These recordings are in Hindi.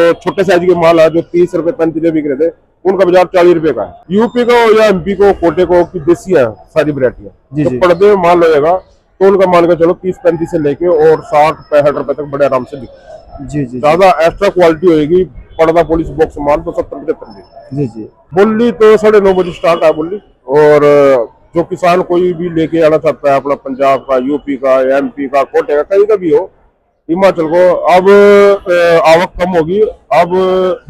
तो छोटे साइज के माल है जो 30 रुपए 35 बिक रहे थे, उनका बाजार 40 रुपए का है। यूपी को या एमपी को, कोटे को की देसी है सारी वैरायटियां। जो पर्दे में माल होएगा तो उनका मान के चलो 30-35 से लेके और 60-65 रुपए तक बड़े आराम से बिकते। जी जी ज्यादा एक्स्ट्रा क्वालिटी होगी पर्दा पॉलिश बॉक्स माल तो 70-75। जी जी। बोली तो 9:30 बजे स्टार्ट है बोली। और जो किसान कोई भी लेके आना चाहता है अपना पंजाब का, यूपी का, एमपी का, कोटे का, कहीं का भी हो, हिमाचल को, अब आवक कम होगी, अब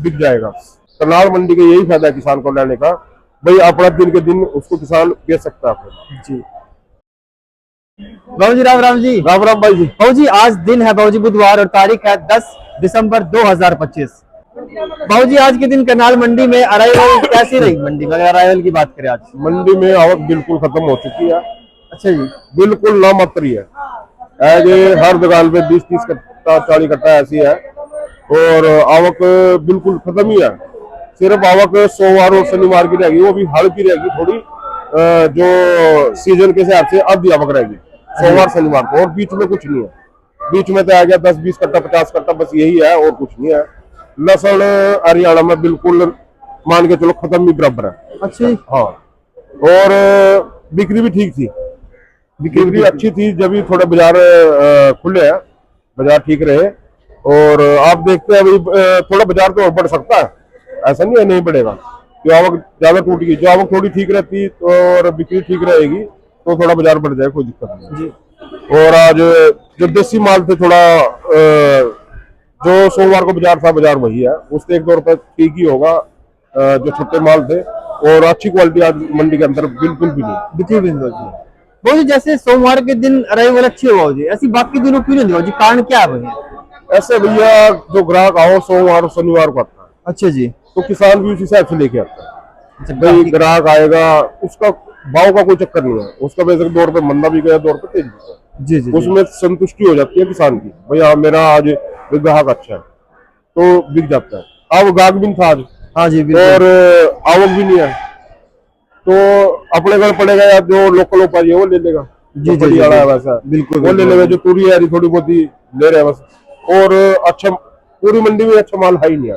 बिक जाएगा। करनाल मंडी का यही फायदा है किसान को लेने का, भाई अपना दिन के दिन उसको किसान बेच सकता है। जी बाबू जी, राम राम जी। राम राम भाई जी। बाबू जी आज दिन है बाबू जी बुधवार और तारीख है 10 दिसंबर 2025। बाबू जी आज के दिन करनाल मंडी में अराइवल कैसी रही? मंडी में अराइवल की बात करें, आज मंडी में आवक बिल्कुल खत्म हो चुकी है। अच्छा जी। बिल्कुल नामात्री है। हर दुकान पे 20-30 कट्टा 40 कट्टा ऐसी है और आवक बिल्कुल खत्म ही है। सिर्फ आवक सोमवार और शनिवार की रहेगी, वो भी हल्की रहेगी थोड़ी, जो सीजन के हिसाब से आधी आवक रहेगी सोमवार शनिवार को, और बीच में कुछ नहीं है। बीच में तो आ गया 10-20 कट्टा 50 कट्टा, बस यही है और कुछ नहीं है। लहसुन हरियाणा में बिल्कुल मान के चलो खत्म भी बराबर है। अच्छा। हाँ, और बिक्री भी ठीक थी, बिक्री अच्छी थी जब भी थोड़े बाजार खुले हैं, बाजार ठीक रहे। और आप देखते हैं अभी थोड़ा बाजार तो और बढ़ सकता है, ऐसा नहीं है नहीं बढ़ेगा। जो आवक ज्यादा टूट गई, जो आवक थोड़ी ठीक रहती और बिक्री ठीक रहेगी तो थोड़ा बाजार बढ़ जाए, कोई दिक्कत नहीं जी। और आज जो देसी माल थे थोड़ा जो सोमवार को बाजार था, बाजार वही है, उससे 1-2 रुपए ठीक ही होगा। जो छोटे माल थे और अच्छी क्वालिटी आज मंडी के अंदर बिल्कुल भी नहीं बिक्री भी नहीं। बाबू जी जैसे सोमवार के दिन अराइवल अच्छी हो बाबू जी, ऐसी बाकी दिनों क्यों नहीं हो जी? कारण क्या है भैया? ऐसे भैया जो ग्राहक आओ सोमवार और शनिवार को आता है। अच्छा जी। तो किसान भी उसी हिसाब से लेके आता है। भाई ग्राहक आएगा, उसका भाव का कोई चक्कर नहीं है, उसका बेशक 2 रुपए मंदा भी गया, 2 रुपए तेज भी गया, जी जी, उसमें संतुष्टि हो जाती है किसान की, भैया मेरा आज ग्राहक अच्छा है तो बिक जाता है। अब ग्राहक भी था आज। हाँ जी। और आवक भी नहीं है तो अपने घर पड़ेगा या जो लोकल व्यापारी है वो ले लेगा। जी जी, वैसा बिल्कुल वो ले लेगा, जो पूरी है थोड़ी बहुत ही ले रहे हैं बस। और अच्छा पूरी मंडी में अच्छा माल है ही नहीं,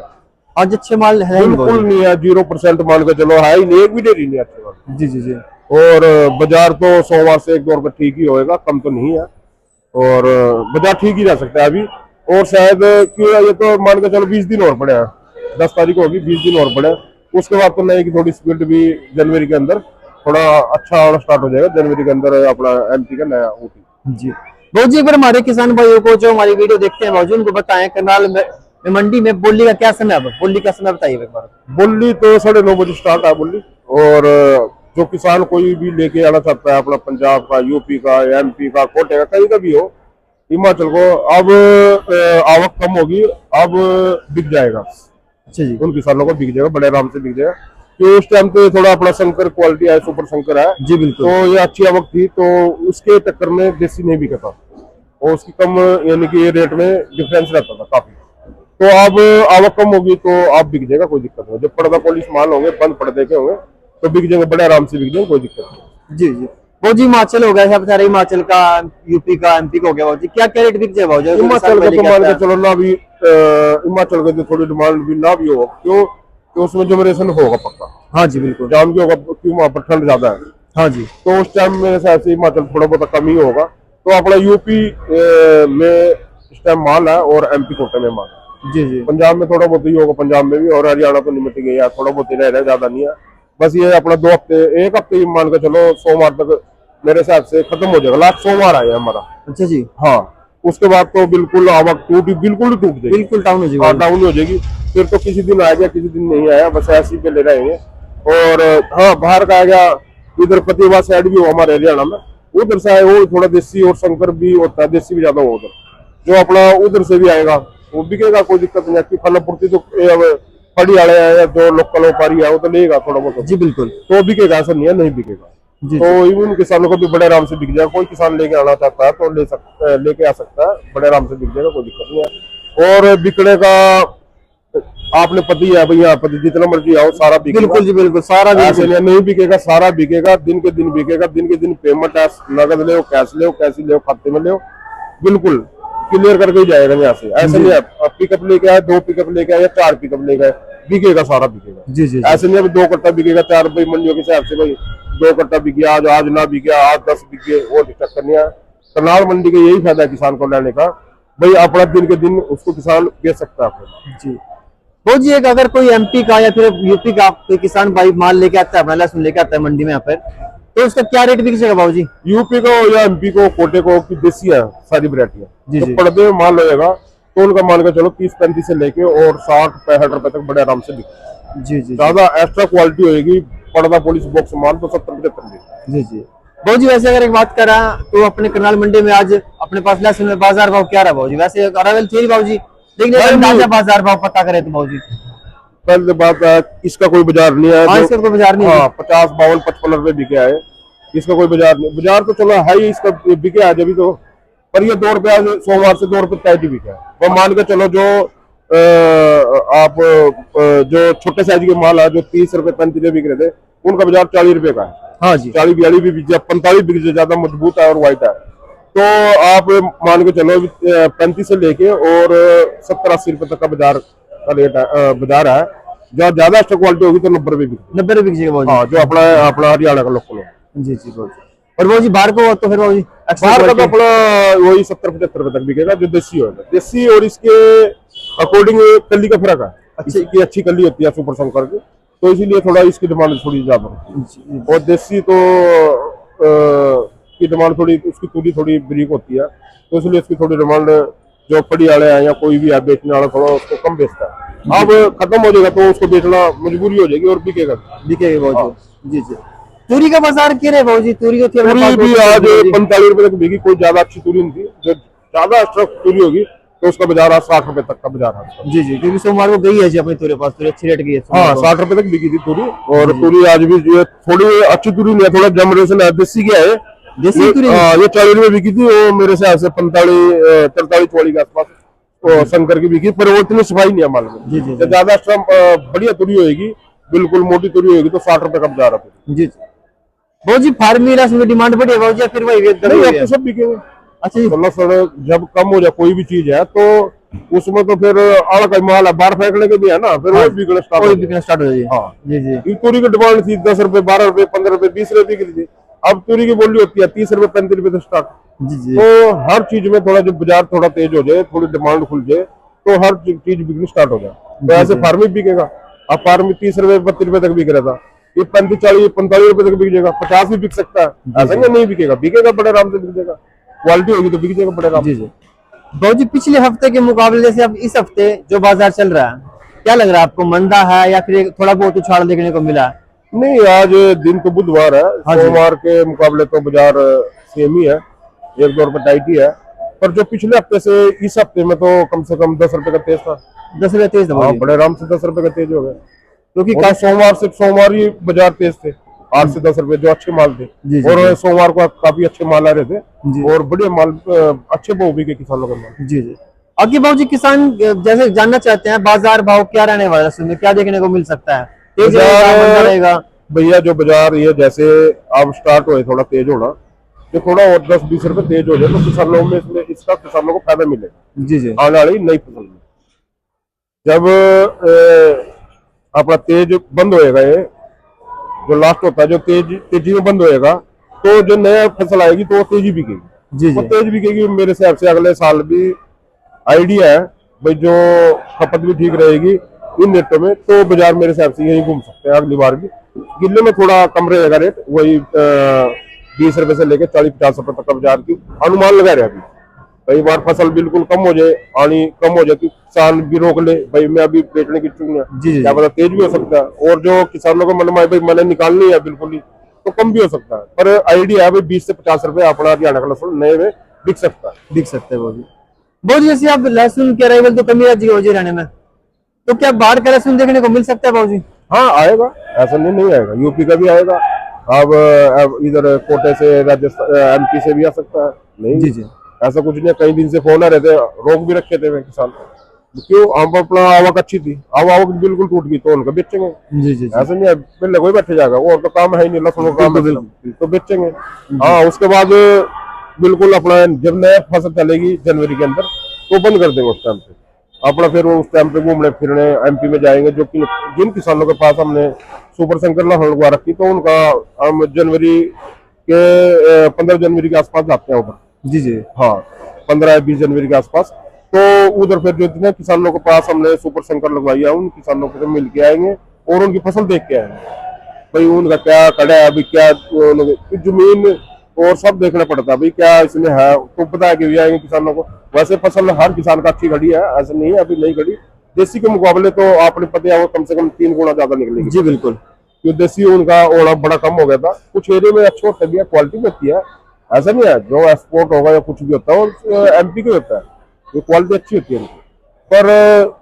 आज अच्छे माल है बिल्कुल नहीं है। 0% मान के चलो है ही नहीं, एक भी डेरी नहीं अच्छे माल। जी जी जी। और बाजार तो सोमवार से 1-2 रुपए ठीक ही होएगा, कम तो नहीं है। और बाजार ठीक ही रह सकता है अभी। और शायद क्यों ये तो मान के चलो 20 दिन और पड़े हैं, 10 तारीख होगी, 20 दिन और पड़े। उसके बाद तो नए की थोड़ी स्पीड भी जनवरी के अंदर थोड़ा अच्छा आना स्टार्ट हो जाएगा। जनवरी के अंदर अपना एमपी का नया ऊटी जी। बहुत जी, पर हमारे किसान भाइयों को जो हमारी वीडियो देखते हैं मौजूद उनको बताएं करनाल में मंडी में बोली का क्या समय है? बोली का समय बताइए एक बार। बोली तो 9:30 बजे स्टार्ट है बोली। और जो किसान कोई भी लेके आना चाहता है अपना पंजाब का, यूपी का, एमपी का, कोटे का, कहीं का भी हो, हिमाचल को, अब आवक कम होगी, अब बिक जाएगा। अच्छा जी। उन किसानों को बिक जाएगा, बड़े आराम से बिक जाएगा। तो उस टाइम पे थोड़ा अपना शंकर क्वालिटी है, सुपर शंकर है जी बिल्कुल, तो ये अच्छी आवक थी, तो उसके टक्कर में देसी नहीं बिका था और उसकी कम यानी कि रेट में डिफरेंस रहता था काफी। तो अब आवक कम होगी तो आप बिक जाएगा, कोई दिक्कत नहीं। जब पर्दा पॉलिश माल होंगे, बंद पर्दे के होंगे तो बिक जाएंगे, बड़े आराम से बिक जाएंगे, कोई दिक्कत नहीं। जी जी। वो जी हिमाचल हो गया, सब सारे हिमाचल का, यूपी का, एमपी का हो गया। जी क्या क्या रेट बिक जाए भाव? हिमाचल का तो मान के चलो ना भी, हिमाचल का थोड़ी डिमांड भी ना भी हो, क्यों तो उसमें जनरेशन होगा पक्का। हाँ जी बिल्कुल, जाम भी होगा, क्यों वहाँ पर ठंड ज्यादा है। हाँ जी। तो उस टाइम मेरे हिसाब से हिमाचल थोड़ा बहुत कम ही होगा। तो अपना यूपी में इस टाइम माल है और एमपी कोटे में माल है। जी जी। पंजाब में थोड़ा बहुत ही होगा, पंजाब में भी, और हरियाणा तो लिमिट गई है, थोड़ा बहुत ही रह रहा है, ज्यादा नहीं है। बस ये अपना 2 हफ्ते 1 हफ्ते ही मान के चलो, सोमवार तक मेरे हिसाब से खत्म हो जाएगा। लास्ट सोमवार आया हमारा। अच्छा जी। हाँ, उसके बाद तो बिल्कुल आवक बिल्कुल ही टूट जाएगी, बिल्कुल डाउन हो जाएगी। हाँ डाउन हो जाएगी। फिर तो किसी दिन आ गया, किसी दिन नहीं आया, बस ऐसे पे ले रहेंगे। और हाँ, बाहर का आ गया, इधर फतेहाबाद साइड भी हो हमारे हरियाणा में, उधर से आए वो थोड़ा देसी और शंकर भी होता है, देसी भी ज्यादा हो उधर, जो अपना उधर से भी आएगा वो बिकेगा, कोई दिक्कत नहीं है। फलापूर्ति तो फड़ी वाले है, जो लोकल व्यापारी है वो तो लेगा थोड़ा बहुत। जी बिल्कुल, तो बिकेगा, ऐसा नहीं है नहीं बिकेगा। तो इवन किसानों को भी बड़े आराम से बिक जाएगा। कोई किसान लेके आना चाहता है तो लेके आ सकता है, बड़े आराम से बिक जाएगा, कोई दिक्कत नहीं है। और बिकने का आपने पता ही है भैया, जितना मर्जी आओ सारा बिकेगा। बिल्कुल जी बिल्कुल, सारा ऐसे नहीं बिकेगा, सारा बिकेगा, दिन के दिन बिकेगा। दिन के दिन पेमेंट है, नगद ले, कैश ले, कैसी ले, खाते में ले, बिल्कुल क्लियर करके ही जाएगा यहाँ से। ऐसे नहीं है पिकअप लेके आए, 2 पिकअप लेके आए या 4 पिकअप लेके आए, बिकेगा सारा बिकेगा। जी जी ऐसे नहीं है 2 कट्टा बिकेगा 4 रुपये मंडियों के हिसाब से, भाई 2 कट्टा बिक गया आज ना बिक गया, आज 10 बिक गए, वो चक्कर नहीं है। करनाल मंडी का यही फायदा है किसान को लेने का, भाई अपना दिन के दिन उसको किसान बेच सकता है आपको। जी। वो जी एक अगर कोई एमपी का या फिर यूपी का कोई किसान भाई माल लेके आता है, अपना लहसुन लेके आता है मंडी में यहाँ पर, तो उसका क्या रेट बिकेगा बाबू जी? यूपी को या एमपी को, कोटे को की देसी है सारी वैरायटियां, जी तो जी पर्दे में माल होएगा तो उनका मान के चलो 30-35 से लेके और 60-65 रुपए तक बड़े आराम से बिके। जी जी ज्यादा एक्स्ट्रा क्वालिटी होगी पर्दा पॉलिश बॉक्स माल तो 70-75। जी जी। बाबू जी वैसे अगर एक बात करा तो अपने करनाल मंडी में आज अपने पास लहसुन में बाजार भाव क्या रहा बाबू जी? वैसे अरावल थी बाबू जी, लेकिन अगर ताजा बाजार भाव पता करें तो बाबू जी पहले बात है इसका कोई बाजार नहीं है। हाँ, इसका कोई बाजार नहीं है। हाँ 50, 52, 55 रुपए बिके है, इसका कोई बाजार नहीं। बाजार तो चलो है ही, इसका बिके आज अभी तो, पर ये 2 रुपया सोमवार से 2 रुपये तय बिका है। वो मान के चलो जो आप जो छोटे साइज के माल है जो 30 रुपए 35 रुपए बिक रहे थे, उनका बाजार 40 रुपए का है। हाँ जी 40-42 भी बिक जाए, 45 बिक जाए, ज्यादा मजबूत है और व्हाइट है। तो आप मान के चलो 35 से लेके और 70-80 रुपए तक का बाजार का रेट है, बाजार है। जो ज्यादा अच्छा क्वालिटी होगी तो 90 रुपए बिक, 90 रुपए बिकेगा बाबू जी। हाँ जो अपना हरियाणा का लोकल है। जी जी बाबू जी। और बाबू जी बाहर को तो फिर बाबू जी बाहर का तो अपना वही 70-75 रुपए तक बिकेगा जो देसी होगा। देसी और इसके अकॉर्डिंग कली का फर्क है, इसकी अच्छी कली होती है सुपर शंकर की, तो इसीलिए थोड़ा इसकी डिमांड थोड़ी ज्यादा होती है। और देसी तो की डिमांड थोड़ी, उसकी तूड़ी थोड़ी ब्रीक होती है, तो इसलिए उसकी थोड़ी डिमांड जो पड़ी वाले हैं या कोई भी है बेचने वाला थोड़ा उसको कम बेचता है। अब खत्म हो जाएगा तो उसको बेचना मजबूरी हो जाएगी और बिकेगा बाबू जी। जी तूरी का बाजार क्या है बाबू जी? तूरी तो तूरी भी आज 45 रुपए तक बिकी, कोई ज्यादा अच्छी तूरी नहीं थी। जो ज्यादा एक्स्ट्रा तूरी होगी तो उसका बाजार आज 60 रुपए तक का बाजार है। जी जी, क्योंकि सोमवार को गई है जी अपनी तूरी पास, तूरी अच्छी रेट की है। हाँ 60 रुपए तक बिकी थी तूरी, और तूरी आज भी जो है थोड़ी अच्छी तूरी नहीं है, थोड़ा जनरेशन है, देसी क्या है देसी तूरी। ये 40 रुपए बिकी थी, वो मेरे से 45-44 के आसपास तो शंकर की बिकी, पर वो इतनी सफाई नहीं है माल में। जी जी ज्यादा एक्स्ट्रा बढ़िया तूरी होगी, बिल्कुल मोटी तूरी होगी तो 60 रुपए का बाजार है। जी बाबू जी फार्मी लहसुन की डिमांड बढ़ी है बाबू जी, फिर वही आपको सब बिकेंगे। अच्छा जी जब कम हो जाए कोई भी चीज है तो उसमें तो फिर आड़ का माल है, बाहर फेंकने के भी है ना, फिर वो बिकना स्टार्ट हो जाएगी। हाँ जी जी। तूरी की डिमांड थी 10 रुपए, 12 रुपए, 15 रुपए, 20 रुपए की थी। अब तूरी की बोली होती है 30 रुपए, 35 रुपए से स्टार्ट। जी जी। तो हर चीज में थोड़ा जब बाजार थोड़ा तेज हो जाए, थोड़ी डिमांड खुल जाए, तो हर चीज बिकनी स्टार्ट हो जाए। तो ऐसे फार्मी बिकेगा। अब फार्मी 30 रुपए 32 रुपए तक बिक रहा था, ये 35, 40, 45 रुपए तक बिक जाएगा, 50 भी बिक सकता है। ऐसा नहीं बिकेगा, बिकेगा बड़े आराम से बिक जाएगा, क्वालिटी होगी तो बिक जाएगा बड़े आराम से। बाबू जी पिछले हफ्ते के मुकाबले जैसे अब इस हफ्ते जो बाजार चल रहा है, क्या लग रहा है आपको? मंदा है या फिर थोड़ा बहुत उछाल देखने को मिला? नहीं आज दिन तो बुधवार है, सोमवार के मुकाबले तो बाजार सेम ही है, 1-2 रुपए टाइट ही है। पर जो पिछले हफ्ते से इस हफ्ते में तो कम से कम 10 रुपए का तेज था। 10 रुपए तेज था बड़े आराम से 10 रुपए का तेज हो गया, क्योंकि सोमवार ही बाजार तेज थे, 8 से 10 रुपए जो अच्छे माल थे। और सोमवार को काफी अच्छे माल आ रहे थे और बढ़िया माल, अच्छे भाव भी के किसानों का माल। जी जी। आगे बाबू जी किसान जैसे जानना चाहते हैं बाजार भाव क्या रहने वाला है, उसमें क्या देखने को मिल सकता है? तेज रहेगा भैया जो बाजार ये जैसे अब स्टार्ट हुए थोड़ा तेज होना, जो थोड़ा और 10-20 रुपए तेज हो जाए तो किसानों में इसका किसानों को फायदा मिलेगा। जी जी। आने वाली नई फसल में जब अपना तेज बंद होएगा, ये जो लास्ट होता है जो तेजी में बंद होएगा, तो जो नया फसल आएगी तो वो तेजी बिकेगी। जी जी। वो तेज बिकेगी मेरे हिसाब से अगले साल भी आइडिया है भाई, जो खपत भी ठीक रहेगी इन रेटों में, तो बाजार मेरे हिसाब से यही घूम सकते हैं अगली बार भी। गिल्ले में थोड़ा कम रहेगा रेट, वही 20 रुपए से लेकर 40-50 रुपए तक का बाजार की अनुमान लगा रहे अभी। कई बार फसल बिल्कुल कम हो जाए, आनी कम हो जाए, किसान भी रोक ले भाई मैं अभी बेचने की इच्छुक है, क्या पता तेज भी हो सकता है। और जो किसानों को मन में भाई मैंने निकालनी है बिल्कुल ही, तो कम भी हो सकता है। पर आइडिया है भाई 20 से 50 रुपए अपना हरियाणा का लहसुन नए में बिक सकता है। बिक सकते हैं वो भी। बहुत जैसे अब लहसुन के अराइवल तो कमी रहती है हरियाणा में, तो क्या बाहर का लहसुन देखने को मिल सकता है बाबू जी? हाँ आएगा, ऐसा नहीं आएगा, यूपी का भी आएगा। अब इधर कोटे से, राजस्थान, एमपी से भी आ सकता है। नहीं जी जी, ऐसा कुछ नहीं। कई दिन से फोन आ रहे थे, रोक भी रखे थे किसान, क्यों? हम अपना आवक अच्छी थी, अब आवक बिल्कुल टूट गई तो उनका बेचेंगे। जी जी। ऐसा नहीं है पहले कोई बैठे जाएगा, वो तो काम है ही नहीं, लहसुन का काम है तो बेचेंगे। हाँ उसके बाद बिल्कुल अपना जब नया फसल चलेगी जनवरी के अंदर तो बंद कर देंगे उस टाइम पे अपना। फिर वो उस टाइम पे घूमने फिरने एमपी में जाएंगे, जो कि जिन किसानों के पास हमने सुपर संकर लहर लगवा रखी तो उनका हम जनवरी के 15 जनवरी के आसपास जाते हैं उधर। जी जी। हाँ 15 या 20 जनवरी के आसपास तो उधर फिर जो जितने किसानों के पास हमने सुपर संकर लगवाई है उन किसानों को मिल के आएंगे और उनकी फसल देख के आएंगे भाई उनका क्या कड़ा है, अभी क्या जमीन और सब देखना पड़ता है भाई क्या इसमें है, तो बता के भी आएंगे किसानों को। वैसे फसल हर किसान का अच्छी खड़ी है, ऐसा नहीं है अभी नहीं खड़ी। देसी के मुकाबले तो आपने पता है वो कम से कम 3 गुना ज्यादा निकलेगी। जी बिल्कुल, क्योंकि देसी उनका ओढ़ा बड़ा कम हो गया था, कुछ एरिया में अच्छा होता है, क्वालिटी में होती है, ऐसा नहीं है जो एक्सपोर्ट होगा या कुछ भी होता है वो एमपी का होता है, ये क्वालिटी अच्छी होती है उनकी। पर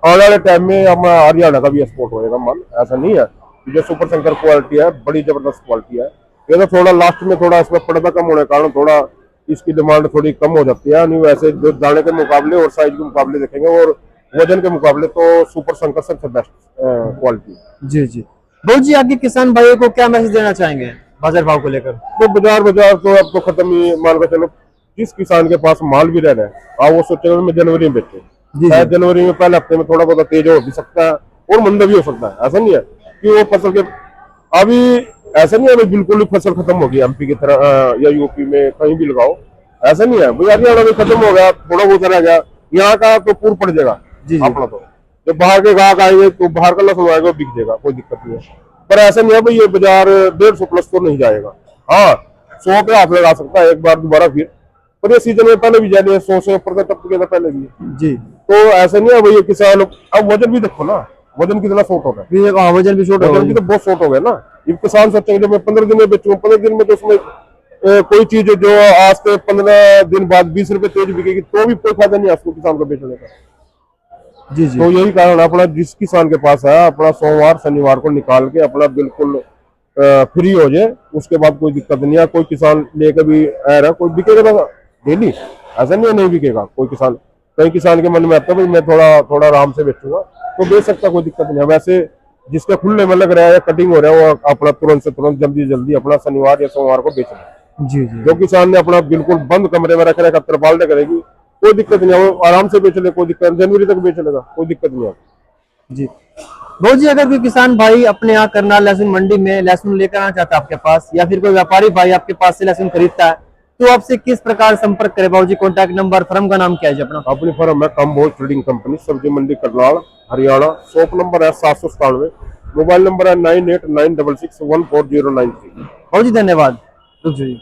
आने वाले टाइम में हमारा हरियाणा का भी एक्सपोर्ट होएगा माल, ऐसा नहीं है। जो सुपर शंकर क्वालिटी है बड़ी जबरदस्त क्वालिटी है। ये तो थोड़ा लास्ट में थोड़ा इसमें पर्दा कम होने के कारण थोड़ा इसकी डिमांड थोड़ी कम हो जाती है, नहीं वैसे जो दाने के मुकाबले और साइज के मुकाबले देखेंगे और वजन के मुकाबले तो सुपर शंकर सबसे बेस्ट क्वालिटी है। जी जी। बहुत जी, आगे किसान भाइयों को क्या मैसेज देना चाहेंगे बाजार भाव को लेकर? तो बाजार तो अब तो खत्म ही मान के चलो। जिस किसान के पास माल भी रह रहा है आप वो सोचेगा मैं जनवरी में बेचूं, शायद जनवरी में पहले हफ्ते में थोड़ा बहुत तेज हो भी सकता है और मंदा भी हो सकता है। ऐसा नहीं है कि वो फसल के अभी ऐसा नहीं है भाई बिल्कुल ही फसल खत्म होगी एमपी की तरह या यूपी में कहीं भी लगाओ, ऐसा नहीं है भाई। हरियाणा में खत्म हो गया, थोड़ा बहुत रह गया, यहाँ का तो पूर पड़ जाएगा अपना। तो जब बाहर के ग्राहक आएंगे तो बाहर का लहसुन आएगा बिक जाएगा, कोई दिक्कत नहीं है। पर ऐसा नहीं है भाई ये बाजार 150 प्लस तो नहीं जाएगा, हाँ 100 पे हाथ लगा सकता है एक बार दोबारा फिर, पर ये सीजन में पहले भी जाने 100 से ऊपर का टप गया था पहले भी जी। तो ऐसा नहीं है भाई ये किसान। अब वजन भी देखो ना, वजन कितना शॉर्ट हो गया, वजन भी शॉर्ट वजन भी तो बहुत शॉर्ट हो गया ना। ये किसान सोचेंगे जब मैं 15 दिन में बेचूंगा, 15 दिन में तो उसमें कोई चीज जो आज से 15 दिन बाद 20 रुपए तेज बिकेगी तो भी कोई फायदा नहीं है आपको किसान को बेचने का। जी जी। तो यही कारण अपना जिस किसान के पास है अपना सोमवार शनिवार को निकाल के अपना बिल्कुल फ्री हो जाए, उसके बाद कोई दिक्कत नहीं है। कोई किसान लेकर भी आ रहा, कोई बिकेगा डेली, ऐसा नहीं है नहीं बिकेगा कोई किसान। कई किसान के मन में आता है भाई मैं थोड़ा आराम से बेचूंगा तो बेच सकता, कोई दिक्कत नहीं है। वैसे जिसके खुले में लग रहा है कटिंग हो रहा है वो अपना तुरंत से तुरंत जल्दी अपना शनिवार या सोमवार को बेचना। जी जी। जो किसान ने अपना बिल्कुल बंद कमरे में रखने का तरपाल करेगी कोई दिक्कत नहीं है, वो आराम से बेच ले, कोई दिक्कत जनवरी तक बेच लेगा, कोई दिक्कत नहीं है जी। बहुत जी, अगर कोई किसान भाई अपने यहाँ करनाल लहसुन मंडी में लहसुन लेकर आना चाहता है आपके पास, या फिर कोई व्यापारी भाई आपके पास से लहसुन खरीदता है तो आपसे किस प्रकार संपर्क करे बाबू जी? कॉन्टैक्ट नंबर, फर्म का नाम क्या है जी अपना? अपनी फर्म है कंबोज ट्रेडिंग कंपनी, सब्जी मंडी करनाल हरियाणा। शॉप नंबर है 797, मोबाइल नंबर है 9896614093। बहुत जी धन्यवाद। रुक जाइए।